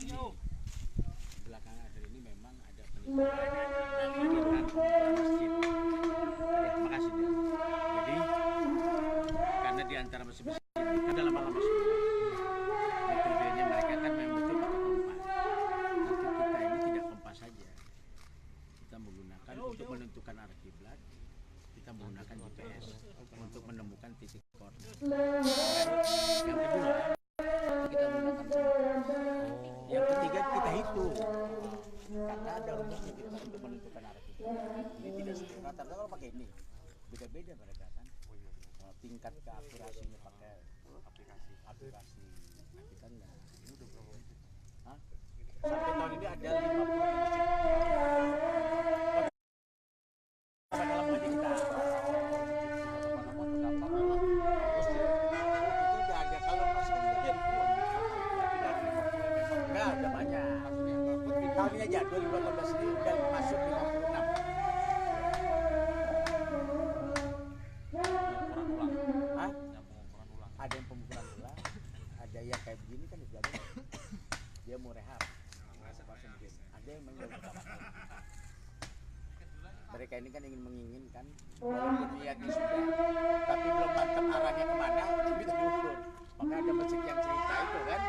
ini belakangan akhir ini memang ada peningkatan masjid. Terima kasih dia. Jadi karena di antara masjid-masjid ini kan dalam lama semua metodenya mereka kan memang betul pakai kompas. Tapi kita ini tidak kompas saja. Kita menggunakan untuk menentukan arah kiblat. Kita menggunakan GPS untuk menemukan titik koordinat. Yang kedua kita menggunakan sensor. Yang ketiga kita hitung. Karena ada rumusnya kita untuk menentukan arah kiblat. Ini tidak seperti rata-rata kalau pakai ini. Beda-beda mereka kan. Tingkat keakurasinya pakai aplikasi. Nah, kita enggak. Ini udah berapa masjid? Hah? Sampai tahun ini ada 50 masjid. Dalam aja kita. Itu udah ada kalau masih kan udah ribuan. Enggak, udah banyak. Tahun ini aja 2018 ini udah masuk 56. Hah? Ada yang pemukulan ulang, ada yang kayak begini kan udah ada. Dia mau rehab. Ada yang mau mereka ini kan ingin menginginkan walaupun niatnya sudah tapi belum mantap arahnya kemana itu bisa diukur. Maka ada masjid yang cerita itu kan